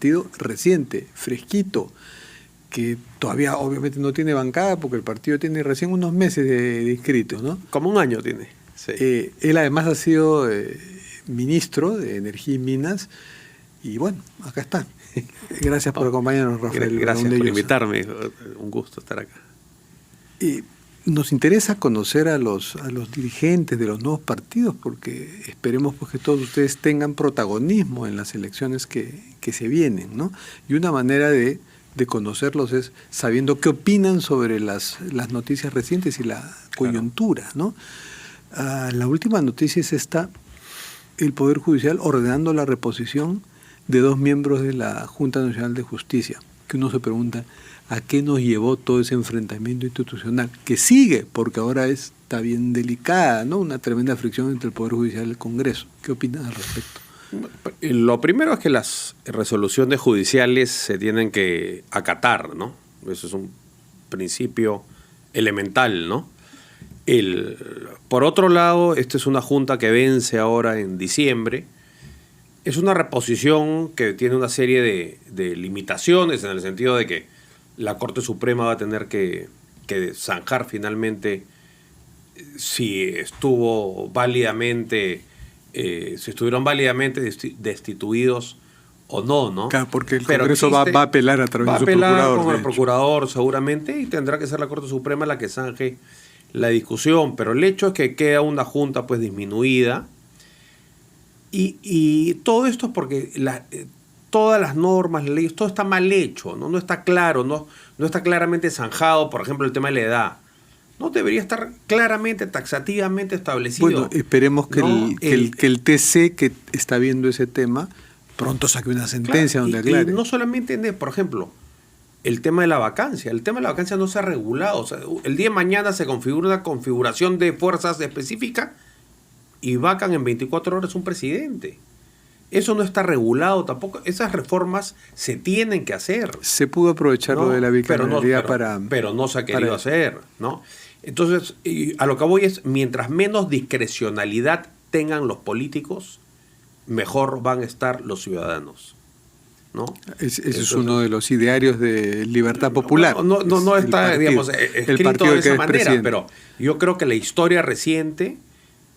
partido reciente, fresquito, que todavía obviamente no tiene bancada porque el partido tiene recién unos meses de inscritos, ¿no? Como un año tiene. Sí. Él además ha sido ministro de Energía y Minas y bueno, acá está. Gracias por acompañarnos, Rafael. Gracias por invitarme, un gusto estar acá. Nos interesa conocer a los dirigentes de los nuevos partidos porque esperemos pues, que todos ustedes tengan protagonismo en las elecciones que se vienen, ¿no? Y una manera de conocerlos es sabiendo qué opinan sobre las noticias recientes y la coyuntura, ¿no? La última noticia es esta: el Poder Judicial ordenando la reposición de 2 miembros de la Junta Nacional de Justicia, que uno se pregunta a qué nos llevó todo ese enfrentamiento institucional, que sigue, porque ahora está bien delicada, ¿no? Una tremenda fricción entre el Poder Judicial y el Congreso. ¿Qué opinas al respecto? Lo primero es que las resoluciones judiciales se tienen que acatar, ¿no? Eso es un principio elemental, ¿no? Por otro lado, esta es una junta que vence ahora en diciembre. Es una reposición que tiene una serie de limitaciones en el sentido de que la Corte Suprema va a tener que zanjar finalmente si estuvieron válidamente destituidos o no. Claro, porque el Congreso va a apelar a través de su procurador. Va a apelar con el procurador seguramente y tendrá que ser la Corte Suprema la que zanje la discusión, pero el hecho es que queda una junta pues disminuida y todo esto es porque todas las normas, las leyes, todo está mal hecho, no está claro, no está claramente zanjado, por ejemplo, el tema de la edad. No debería estar claramente, taxativamente establecido. Bueno, esperemos que, ¿no? el TC, que está viendo ese tema, pronto saque una sentencia, claro, donde aclare. Y no solamente, por ejemplo, el tema de la vacancia. El tema de la vacancia no se ha regulado. O sea, el día de mañana se configura una configuración de fuerzas específica y vacan en 24 horas un presidente. Eso no está regulado tampoco. Esas reformas se tienen que hacer. Se pudo aprovechar lo de la bicameralidad pero no se ha querido hacer, ¿no? Entonces, a lo que voy es, mientras menos discrecionalidad tengan los políticos, mejor van a estar los ciudadanos, ¿no? Ese es uno de los idearios de Libertad Popular. No está, digamos, escrito de esa manera, pero yo creo que la historia reciente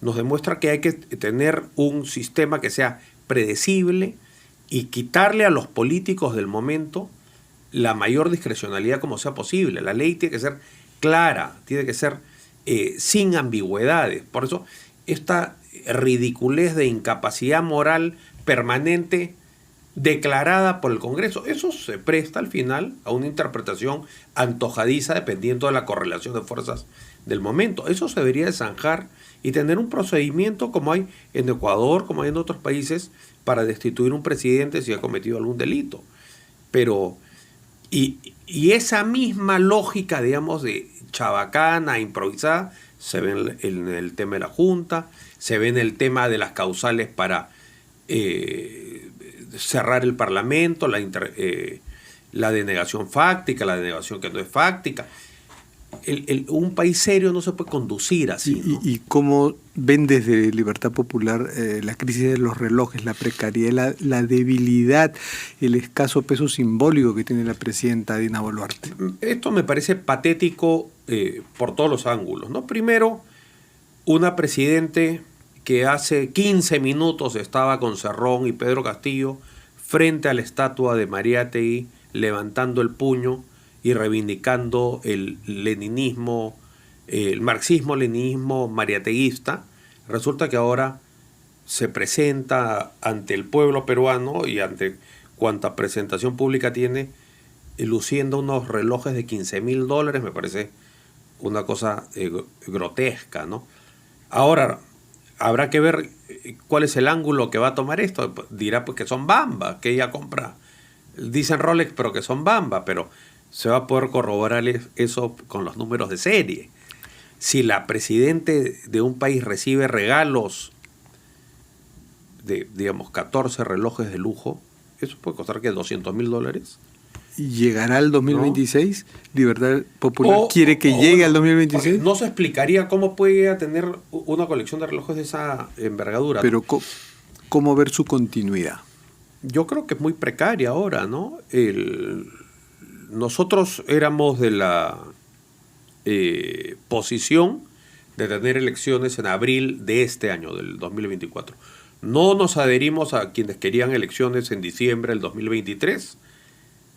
nos demuestra que hay que tener un sistema que sea predecible y quitarle a los políticos del momento la mayor discrecionalidad como sea posible. La ley tiene que ser clara, tiene que ser sin ambigüedades. Por eso esta ridiculez de incapacidad moral permanente declarada por el Congreso, eso se presta al final a una interpretación antojadiza dependiendo de la correlación de fuerzas del momento. Eso se debería de zanjar y tener un procedimiento como hay en Ecuador, como hay en otros países, para destituir un presidente si ha cometido algún delito. Pero, y esa misma lógica, digamos, de chabacana, improvisada, se ve en el tema de la Junta, se ve en el tema de las causales para cerrar el Parlamento, la denegación fáctica, la denegación que no es fáctica. Un país serio no se puede conducir así, ¿no? ¿Y cómo ven desde Libertad Popular la crisis de los relojes, la precariedad, la debilidad, el escaso peso simbólico que tiene la presidenta Dina Boluarte? Esto me parece patético por todos los ángulos, ¿no? Primero, una presidente que hace 15 minutos estaba con Cerrón y Pedro Castillo frente a la estatua de Mariátegui levantando el puño y reivindicando el leninismo, el marxismo-leninismo mariateguista. Resulta que ahora se presenta ante el pueblo peruano y ante cuanta presentación pública tiene, luciendo unos relojes de $15,000, me parece una cosa grotesca, ¿no? Ahora, habrá que ver cuál es el ángulo que va a tomar esto. Dirá pues que son Bamba, que ella compra, dicen Rolex, pero que son Bamba, pero se va a poder corroborar eso con los números de serie. Si la presidente de un país recibe regalos de, digamos, 14 relojes de lujo, eso puede costar que $200,000. ¿Llegará al 2026? ¿No? ¿Libertad Popular quiere que llegue al 2026? No se explicaría cómo puede tener una colección de relojes de esa envergadura. Pero ¿cómo ver su continuidad? Yo creo que es muy precaria ahora, ¿no? Nosotros éramos de la posición de tener elecciones en abril de este año, del 2024. No nos adherimos a quienes querían elecciones en diciembre del 2023,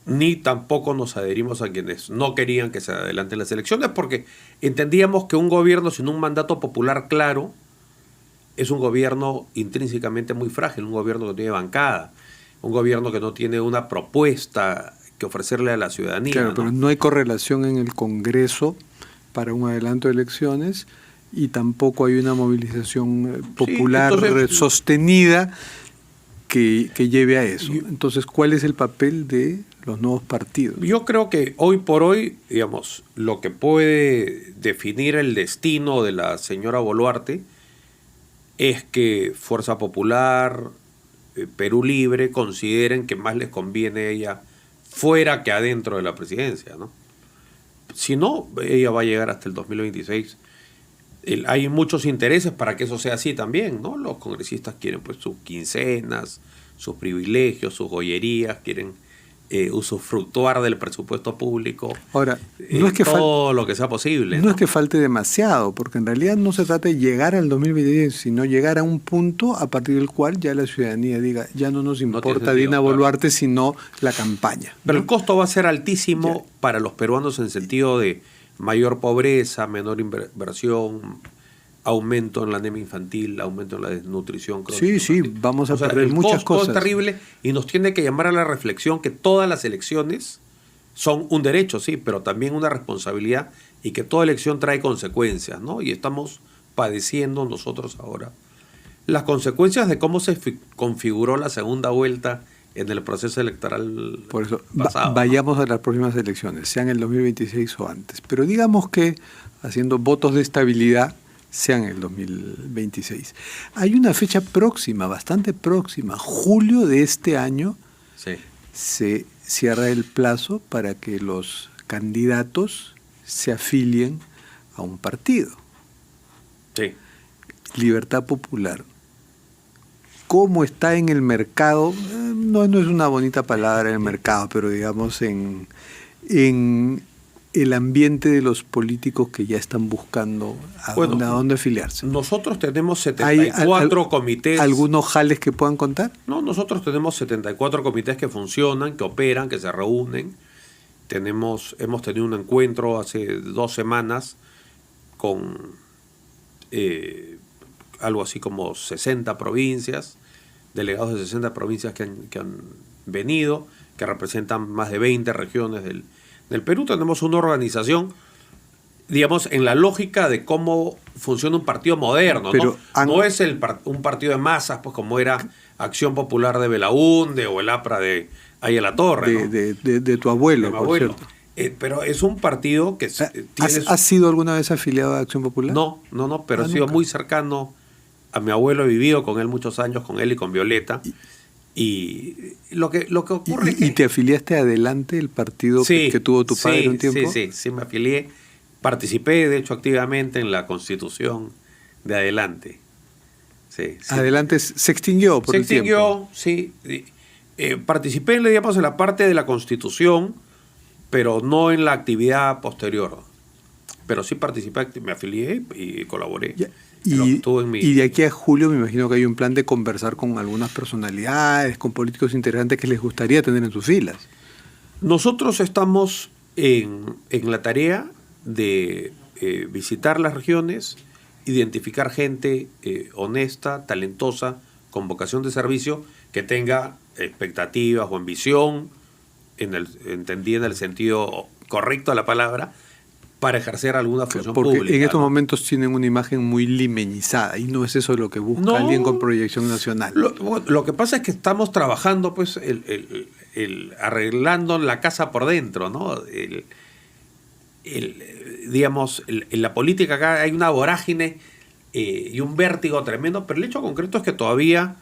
ni tampoco nos adherimos a quienes no querían que se adelanten las elecciones, porque entendíamos que un gobierno sin un mandato popular claro es un gobierno intrínsecamente muy frágil, un gobierno que no tiene bancada, un gobierno que no tiene una propuesta que ofrecerle a la ciudadanía. Claro, ¿no? pero no hay correlación en el Congreso para un adelanto de elecciones y tampoco hay una movilización popular sostenida que lleve a eso. Entonces, ¿cuál es el papel de los nuevos partidos? Yo creo que hoy por hoy, digamos, lo que puede definir el destino de la señora Boluarte es que Fuerza Popular, Perú Libre consideren que más les conviene a ella fuera que adentro de la presidencia, ¿no? Si no, ella va a llegar hasta el 2026. Hay muchos intereses para que eso sea así también, ¿no? Los congresistas quieren pues sus quincenas, sus privilegios, sus joyerías, quieren usufructuar del presupuesto público. Ahora, no es que todo lo que sea posible. No es que falte demasiado, porque en realidad no se trata de llegar al 2026, sino llegar a un punto a partir del cual ya la ciudadanía diga, ya no nos importa Dina Boluarte, sino la campaña, ¿no? Pero el costo va a ser altísimo para los peruanos en el sentido de mayor pobreza, menor inversión, aumento en la anemia infantil, aumento en la desnutrición crónica. Sí, vamos a perder muchas cosas. El costo es terrible y nos tiene que llamar a la reflexión que todas las elecciones son un derecho, sí, pero también una responsabilidad y que toda elección trae consecuencias, ¿no? Y estamos padeciendo nosotros ahora las consecuencias de cómo se configuró la segunda vuelta en el proceso electoral. Por eso, pasado, vayamos ¿no? a las próximas elecciones, sean el 2026 o antes. Pero digamos que haciendo votos de estabilidad, sean el 2026. Hay una fecha próxima, bastante próxima, julio de este año, sí, se cierra el plazo para que los candidatos se afilien a un partido. Sí. Libertad Popular. ¿Cómo está en el mercado? No es una bonita palabra en el mercado, pero digamos en el ambiente de los políticos que ya están buscando a dónde afiliarse. Nosotros tenemos 74 comités. ¿Algunos jales que puedan contar? No, nosotros tenemos 74 comités que funcionan, que operan, que se reúnen. Hemos tenido un encuentro hace 2 semanas con algo así como 60 provincias, delegados de 60 provincias que han venido, que representan más de 20 regiones del Perú. Tenemos una organización, digamos, en la lógica de cómo funciona un partido moderno, pero ¿no? No es un partido de masas, pues como era Acción Popular de Belaúnde o el APRA de ahí a la Torre, ¿no? de tu abuelo, de mi abuelo. Pero es un partido que ¿Has sido alguna vez afiliado a Acción Popular? No, pero he sido muy cercano a mi abuelo, he vivido con él muchos años, con él y con Violeta. Y lo que ocurre es que... ¿Y te afiliaste a Adelante, el partido que tuvo tu padre un tiempo? Sí, me afilié. Participé, de hecho, activamente en la constitución de Adelante. Sí. Adelante se extinguió por el tiempo. Se extinguió, sí. Participé, digamos, en la parte de la constitución, pero no en la actividad posterior. Pero sí participé, me afilié y colaboré. Y de aquí a julio me imagino que hay un plan de conversar con algunas personalidades, con políticos interesantes que les gustaría tener en sus filas. Nosotros estamos en la tarea de visitar las regiones, identificar gente honesta, talentosa, con vocación de servicio, que tenga expectativas o ambición, entendí en el sentido correcto de la palabra, para ejercer alguna función pública. Porque en estos momentos tienen una imagen muy limeñizada y no es eso lo que busca alguien con proyección nacional. Lo que pasa es que estamos trabajando pues arreglando la casa por dentro, ¿no? Digamos, en la política acá hay una vorágine y un vértigo tremendo, pero el hecho concreto es que todavía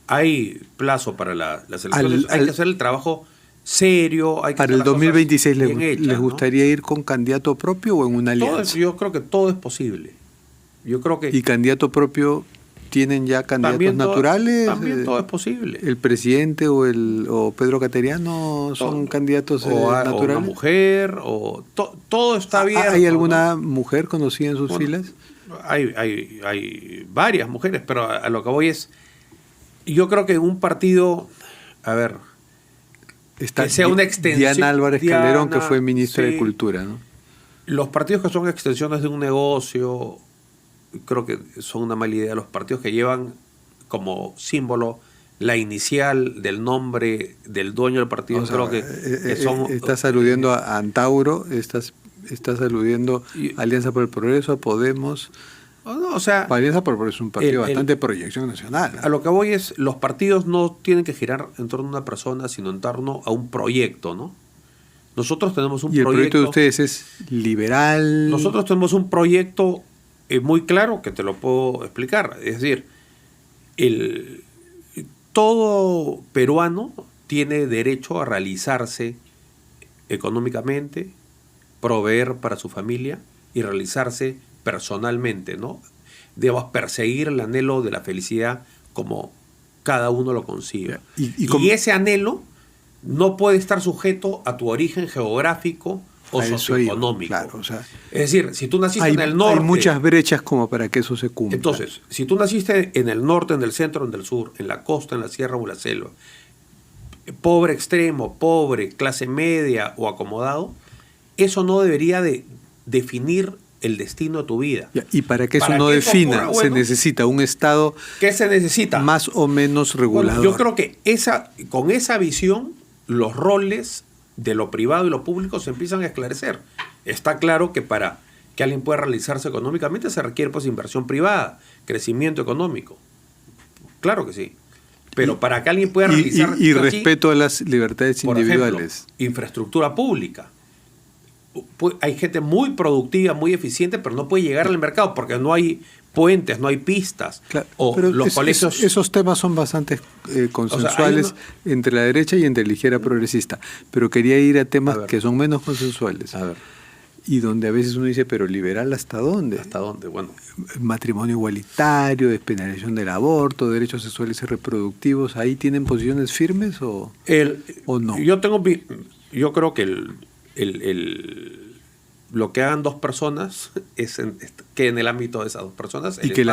hay plazo para las elecciones. Hay que hacer el trabajo serio. Para el 2026 les gustaría ir con candidato propio o en una alianza. Yo creo que todo es posible. Yo creo que... ¿Y candidato propio tienen ya candidatos naturales. También todo es posible. El presidente o Pedro Cateriano son candidatos naturales. O una mujer, todo está bien. ¿Hay alguna mujer conocida en sus filas? Hay varias mujeres, pero a lo que voy es, yo creo que en un partido, a ver, que sea una extensión. Diana Álvarez Calderón, que fue ministra de Cultura, ¿no? Los partidos que son extensiones de un negocio, creo que son una mala idea. Los partidos que llevan como símbolo la inicial del nombre del dueño del partido, creo que son... Estás aludiendo a Antauro, estás aludiendo a Alianza por el Progreso, a Podemos. Alianza por el Progreso es un partido bastante de proyección nacional, ¿no? A lo que voy es, los partidos no tienen que girar en torno a una persona, sino en torno a un proyecto, ¿no? Nosotros tenemos un proyecto... ¿Y el proyecto de ustedes es liberal? Nosotros tenemos un proyecto muy claro que te lo puedo explicar. Es decir, todo peruano tiene derecho a realizarse económicamente, proveer para su familia y realizarse personalmente, ¿no? Debemos perseguir el anhelo de la felicidad como cada uno lo concibe. Y ese anhelo no puede estar sujeto a tu origen geográfico o socioeconómico. Claro, es decir, si tú naciste en el norte... Hay muchas brechas como para que eso se cumpla. Entonces, si tú naciste en el norte, en el centro, en el sur, en la costa, en la sierra o en la selva, pobre extremo, pobre, clase media o acomodado, eso no debería de definir el destino de tu vida. Y para que eso no defina, se necesita un Estado... ¿Qué se necesita? Más o menos regulador. Bueno, yo creo que con esa visión, los roles de lo privado y lo público se empiezan a esclarecer. Está claro que para que alguien pueda realizarse económicamente se requiere pues inversión privada, crecimiento económico. Claro que sí. Pero para que alguien pueda realizar... Y respeto a las libertades individuales. Ejemplo, infraestructura pública. Hay gente muy productiva, muy eficiente, pero no puede llegar al mercado porque no hay puentes, no hay pistas. Claro, pero los colegios... Esos temas son bastante consensuales entre la derecha y entre la izquierda progresista. Pero quería ir a temas que son menos consensuales. A ver. Y donde a veces uno dice, pero liberal ¿hasta dónde? ¿Hasta dónde? Bueno. Matrimonio igualitario, despenalización del aborto, derechos sexuales y reproductivos, ¿ahí tienen posiciones firmes o no? Yo creo que lo que hagan dos personas que en el ámbito de esas dos personas y que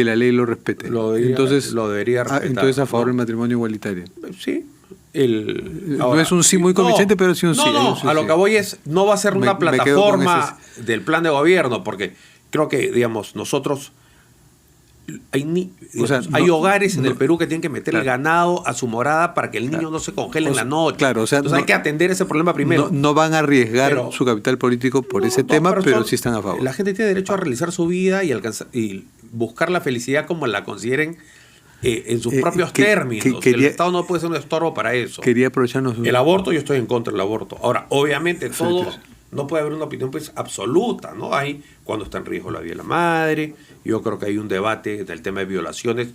la ley lo respete. Lo debería respetar. Entonces a favor del matrimonio igualitario. Sí. No es un sí muy convincente, pero sí un sí. A lo que voy es, no va a ser una plataforma del plan de gobierno, porque creo que, digamos, nosotros... Hay hogares en el Perú que tienen que meter el ganado a su morada para que el niño no se congele en la noche. Entonces hay que atender ese problema primero. No van a arriesgar su capital político por ese tema, pero sí están a favor. La gente tiene derecho a realizar su vida y buscar la felicidad como la consideren en sus propios términos. El Estado no puede ser un estorbo para eso. Quería aprovecharnos. El aborto, yo estoy en contra del aborto. Ahora, obviamente no puede haber una opinión pues absoluta, ¿no? Hay cuando está en riesgo la vida de la madre. Yo creo que hay un debate del tema de violaciones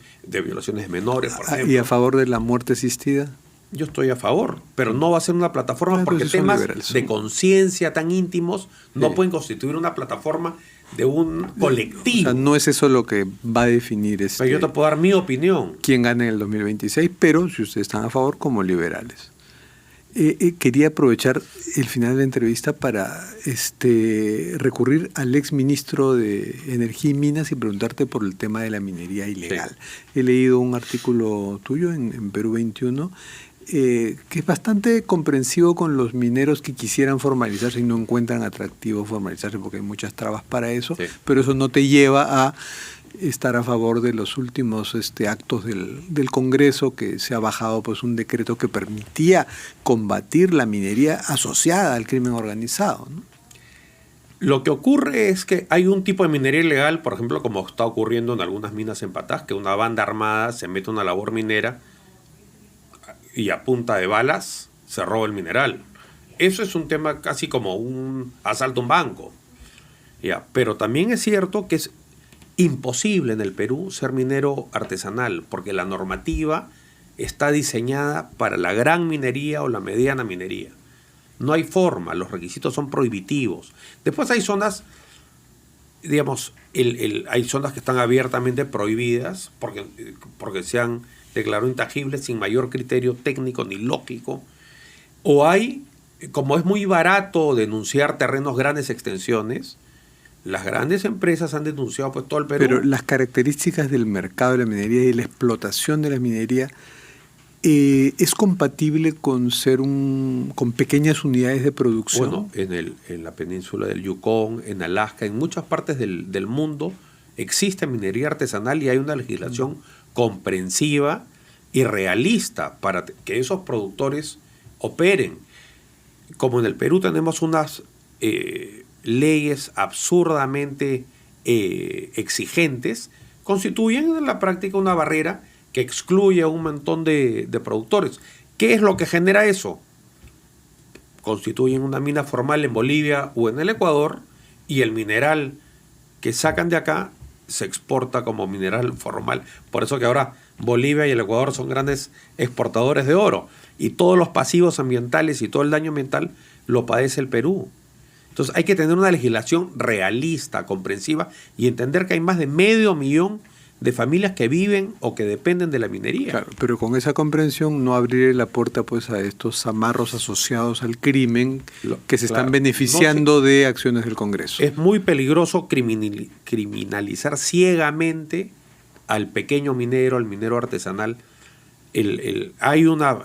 menores, por ejemplo. ¿Y a favor de la muerte asistida? Yo estoy a favor, pero no va a ser una plataforma porque temas de conciencia tan íntimos no pueden constituir una plataforma de un colectivo. O sea, no es eso lo que va a definir pero yo te puedo dar mi opinión. Quién gana en el 2026, pero si ustedes están a favor, como liberales. Quería aprovechar el final de la entrevista para recurrir al ex ministro de Energía y Minas y preguntarte por el tema de la minería ilegal. Sí. He leído un artículo tuyo en Perú 21 que es bastante comprensivo con los mineros que quisieran formalizarse y no encuentran atractivo formalizarse porque hay muchas trabas para eso, pero eso no te lleva a estar a favor de los últimos actos del Congreso, que se ha bajado pues un decreto que permitía combatir la minería asociada al crimen organizado, ¿no? Lo que ocurre es que hay un tipo de minería ilegal, por ejemplo, como está ocurriendo en algunas minas en Patás, que una banda armada se mete a una labor minera y a punta de balas se roba el mineral. Eso es un tema casi como un asalto a un banco. Pero también es cierto que es imposible en el Perú ser minero artesanal, porque la normativa está diseñada para la gran minería o la mediana minería. No hay forma, los requisitos son prohibitivos. Después hay zonas digamos, hay zonas que están abiertamente prohibidas porque se han declarado intangibles sin mayor criterio técnico ni lógico. O hay, como es muy barato denunciar terrenos grandes extensiones, las grandes empresas han denunciado pues todo el Perú. Pero las características del mercado de la minería y la explotación de la minería ¿es compatible con ser con pequeñas unidades de producción? Bueno, en la península del Yukón, en Alaska, en muchas partes del mundo existe minería artesanal y hay una legislación comprensiva y realista para que esos productores operen. Como en el Perú tenemos unas leyes absurdamente exigentes, constituyen en la práctica una barrera que excluye a un montón de productores. ¿Qué es lo que genera eso? Constituyen una mina formal en Bolivia o en el Ecuador y el mineral que sacan de acá se exporta como mineral formal. Por eso que ahora Bolivia y el Ecuador son grandes exportadores de oro y todos los pasivos ambientales y todo el daño ambiental lo padece el Perú. Entonces hay que tener una legislación realista, comprensiva y entender que hay más de 500,000 de familias que viven o que dependen de la minería. Claro, pero con esa comprensión no abrir la puerta pues a estos amarros asociados al crimen que se están beneficiando de acciones del Congreso. Es muy peligroso criminalizar ciegamente al pequeño minero, al minero artesanal. Hay una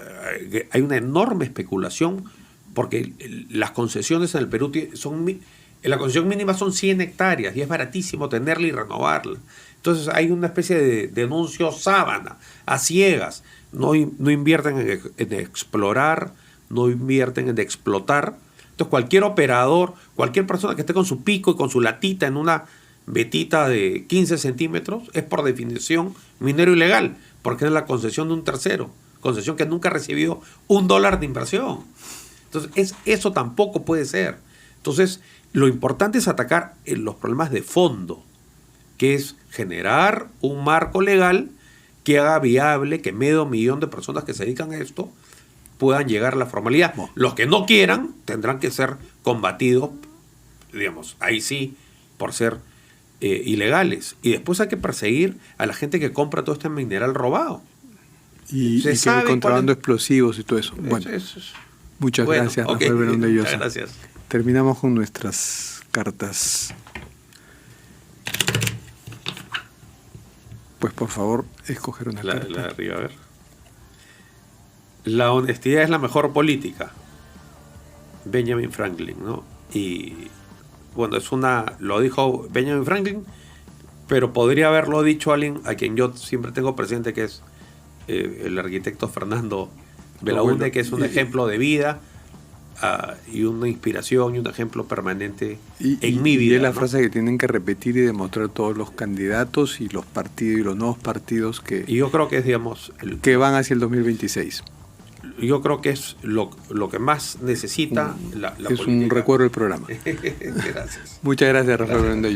enorme especulación porque las concesiones en el Perú la concesión mínima son 100 hectáreas y es baratísimo tenerla y renovarla. Entonces hay una especie de denuncio sábana, a ciegas. No invierten en explorar, no invierten en explotar. Entonces cualquier operador, cualquier persona que esté con su pico y con su latita en una vetita de 15 centímetros es por definición minero ilegal, porque es la concesión de un tercero, concesión que nunca ha recibido $1 de inversión. Entonces eso tampoco puede ser. Entonces lo importante es atacar los problemas de fondo, que es generar un marco legal que haga viable que 500,000 de personas que se dedican a esto puedan llegar a la formalidad. Los que no quieran tendrán que ser combatidos, digamos, ahí sí, por ser ilegales. Y después hay que perseguir a la gente que compra todo este mineral robado. Y que hay contrabando explosivos y todo eso. Bueno, muchas gracias, Rafael Bernabe Llosa. Muchas gracias. Terminamos con nuestras cartas. Pues por favor, escoger una carta. La de arriba, a ver. La honestidad es la mejor política. Benjamin Franklin, ¿no? Y bueno, lo dijo Benjamin Franklin, pero podría haberlo dicho alguien a quien yo siempre tengo presente, que es el arquitecto Fernando Belaúnde, que es un ejemplo de vida y una inspiración y un ejemplo permanente en mi vida. Y es la frase que tienen que repetir y demostrar todos los candidatos y los partidos y los nuevos partidos y yo creo que es, digamos, que van hacia el 2026. Yo creo que es lo que más necesita la es política. Un recuerdo del programa. Gracias. Muchas gracias, Rafael Bernabe Llosa.